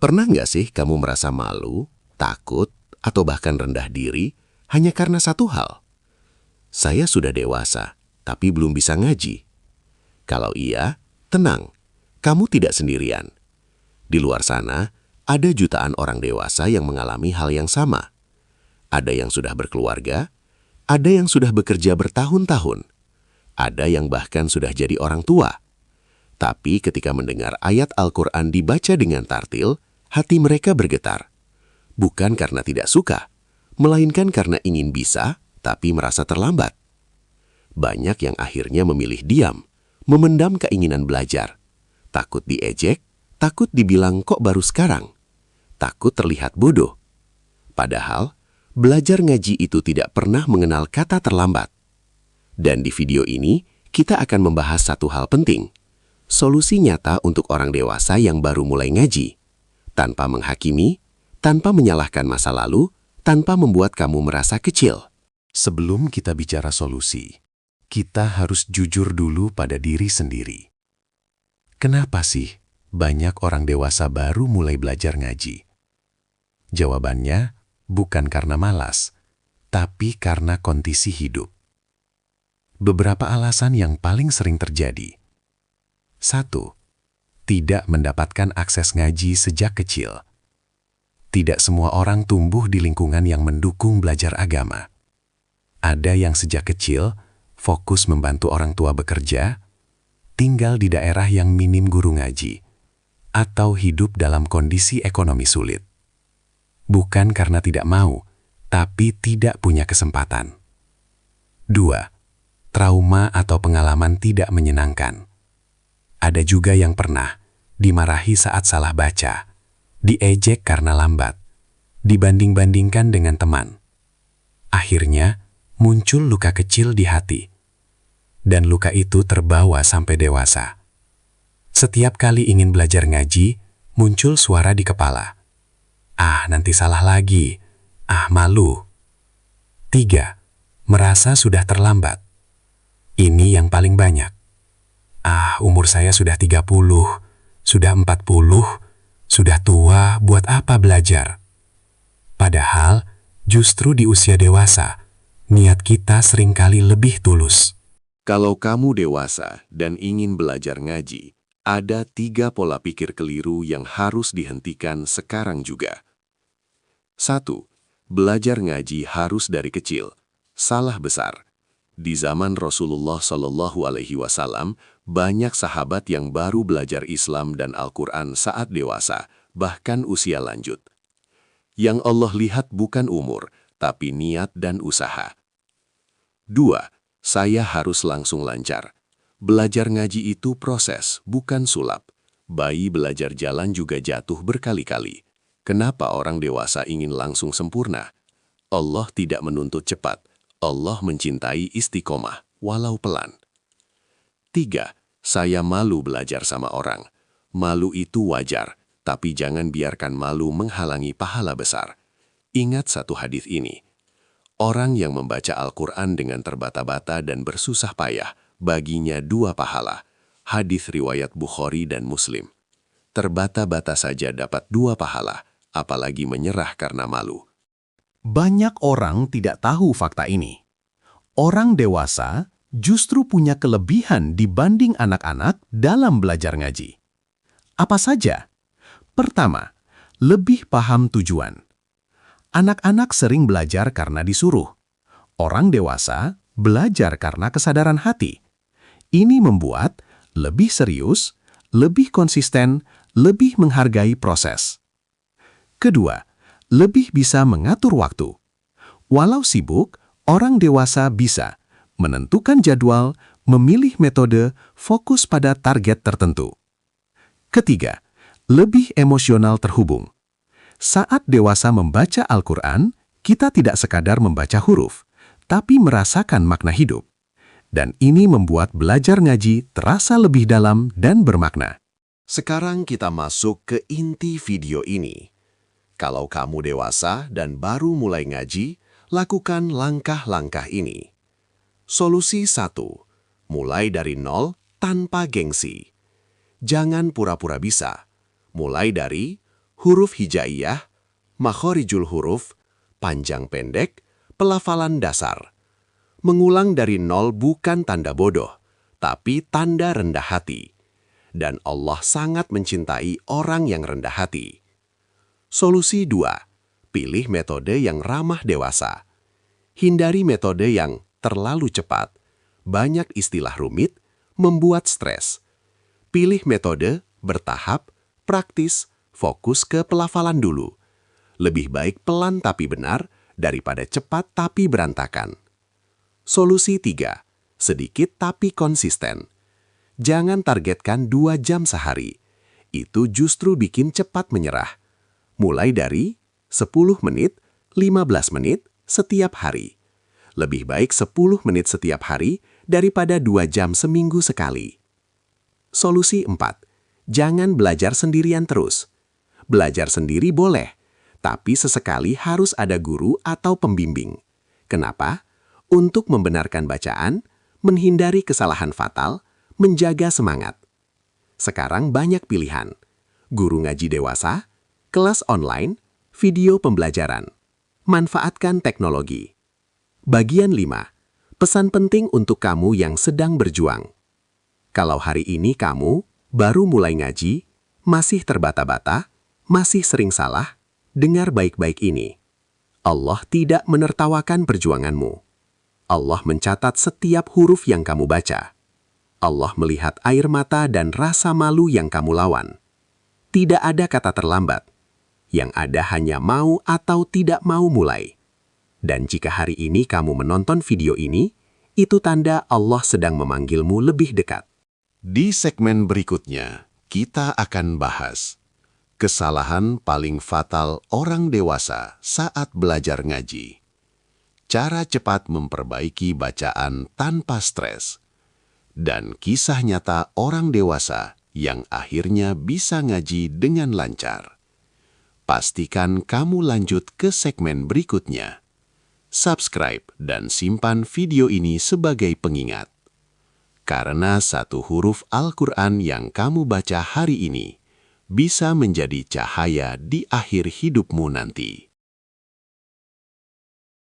Pernah nggak sih kamu merasa malu, takut, atau bahkan rendah diri hanya karena satu hal? Saya sudah dewasa, tapi belum bisa ngaji. Kalau iya, tenang, kamu tidak sendirian. Di luar sana, ada jutaan orang dewasa yang mengalami hal yang sama. Ada yang sudah berkeluarga, ada yang sudah bekerja bertahun-tahun, ada yang bahkan sudah jadi orang tua. Tapi ketika mendengar ayat Al-Quran dibaca dengan tartil, hati mereka bergetar. Bukan karena tidak suka, melainkan karena ingin bisa, tapi merasa terlambat. Banyak yang akhirnya memilih diam, memendam keinginan belajar. Takut diejek, takut dibilang kok baru sekarang. Takut terlihat bodoh. Padahal, belajar ngaji itu tidak pernah mengenal kata terlambat. Dan di video ini, kita akan membahas satu hal penting. Solusi nyata untuk orang dewasa yang baru mulai ngaji. Tanpa menghakimi, tanpa menyalahkan masa lalu, tanpa membuat kamu merasa kecil. Sebelum kita bicara solusi, kita harus jujur dulu pada diri sendiri. Kenapa sih banyak orang dewasa baru mulai belajar ngaji? Jawabannya bukan karena malas, tapi karena kondisi hidup. Beberapa alasan yang paling sering terjadi. 1. Tidak mendapatkan akses ngaji sejak kecil. Tidak semua orang tumbuh di lingkungan yang mendukung belajar agama. Ada yang sejak kecil fokus membantu orang tua bekerja, tinggal di daerah yang minim guru ngaji, atau hidup dalam kondisi ekonomi sulit. Bukan karena tidak mau, tapi tidak punya kesempatan. 2. Trauma atau pengalaman tidak menyenangkan. Ada juga yang pernah dimarahi saat salah baca, diejek karena lambat, dibanding-bandingkan dengan teman. Akhirnya, muncul luka kecil di hati. Dan luka itu terbawa sampai dewasa. Setiap kali ingin belajar ngaji, muncul suara di kepala. Ah, nanti salah lagi. Ah, malu. 3. Merasa sudah terlambat. Ini yang paling banyak. Ah, umur saya sudah 30, sudah 40, sudah tua, buat apa belajar? Padahal, justru di usia dewasa, niat kita seringkali lebih tulus. Kalau kamu dewasa dan ingin belajar ngaji, ada 3 pola pikir keliru yang harus dihentikan sekarang juga. 1. Belajar ngaji harus dari kecil. Salah besar. Di zaman Rasulullah SAW, banyak sahabat yang baru belajar Islam dan Al-Quran saat dewasa, bahkan usia lanjut. Yang Allah lihat bukan umur, tapi niat dan usaha. 2. Saya harus langsung lancar. Belajar ngaji itu proses, bukan sulap. Bayi belajar jalan juga jatuh berkali-kali. Kenapa orang dewasa ingin langsung sempurna? Allah tidak menuntut cepat. Allah mencintai istiqomah, walau pelan. 3. Saya malu belajar sama orang. Malu itu wajar, tapi jangan biarkan malu menghalangi pahala besar. Ingat satu hadis ini. Orang yang membaca Al-Quran dengan terbata-bata dan bersusah payah, baginya 2 pahala. Hadis riwayat Bukhari dan Muslim. Terbata-bata saja dapat 2 pahala, apalagi menyerah karena malu. Banyak orang tidak tahu fakta ini. Orang dewasa justru punya kelebihan dibanding anak-anak dalam belajar ngaji. Apa saja? Pertama, lebih paham tujuan. Anak-anak sering belajar karena disuruh. Orang dewasa belajar karena kesadaran hati. Ini membuat lebih serius, lebih konsisten, lebih menghargai proses. Kedua, lebih bisa mengatur waktu. Walau sibuk, orang dewasa bisa menentukan jadwal, memilih metode, fokus pada target tertentu. Ketiga, lebih emosional terhubung. Saat dewasa membaca Al-Quran, kita tidak sekadar membaca huruf, tapi merasakan makna hidup. Dan ini membuat belajar ngaji terasa lebih dalam dan bermakna. Sekarang kita masuk ke inti video ini. Kalau kamu dewasa dan baru mulai ngaji, lakukan langkah-langkah ini. Solusi 1. Mulai dari nol tanpa gengsi. Jangan pura-pura bisa. Mulai dari huruf hijaiyah, makhorijul huruf, panjang pendek, pelafalan dasar. Mengulang dari nol bukan tanda bodoh, tapi tanda rendah hati. Dan Allah sangat mencintai orang yang rendah hati. Solusi 2. Pilih metode yang ramah dewasa. Hindari metode yang terlalu cepat, banyak istilah rumit, membuat stres. Pilih metode bertahap, praktis, fokus ke pelafalan dulu. Lebih baik pelan tapi benar daripada cepat tapi berantakan. Solusi 3. Sedikit tapi konsisten. Jangan targetkan 2 jam sehari. Itu justru bikin cepat menyerah. Mulai dari 10 menit, 15 menit setiap hari. Lebih baik 10 menit setiap hari daripada 2 jam seminggu sekali. Solusi 4. Jangan belajar sendirian terus. Belajar sendiri boleh, tapi sesekali harus ada guru atau pembimbing. Kenapa? Untuk membenarkan bacaan, menghindari kesalahan fatal, menjaga semangat. Sekarang banyak pilihan. Guru ngaji dewasa, kelas online, video pembelajaran. Manfaatkan teknologi. Bagian 5. Pesan penting untuk kamu yang sedang berjuang. Kalau hari ini kamu baru mulai ngaji, masih terbata-bata, masih sering salah, dengar baik-baik ini. Allah tidak menertawakan perjuanganmu. Allah mencatat setiap huruf yang kamu baca. Allah melihat air mata dan rasa malu yang kamu lawan. Tidak ada kata terlambat. Yang ada hanya mau atau tidak mau mulai. Dan jika hari ini kamu menonton video ini, itu tanda Allah sedang memanggilmu lebih dekat. Di segmen berikutnya, kita akan bahas kesalahan paling fatal orang dewasa saat belajar ngaji. Cara cepat memperbaiki bacaan tanpa stres. Dan kisah nyata orang dewasa yang akhirnya bisa ngaji dengan lancar. Pastikan kamu lanjut ke segmen berikutnya. Subscribe dan simpan video ini sebagai pengingat. Karena satu huruf Al-Quran yang kamu baca hari ini bisa menjadi cahaya di akhir hidupmu nanti.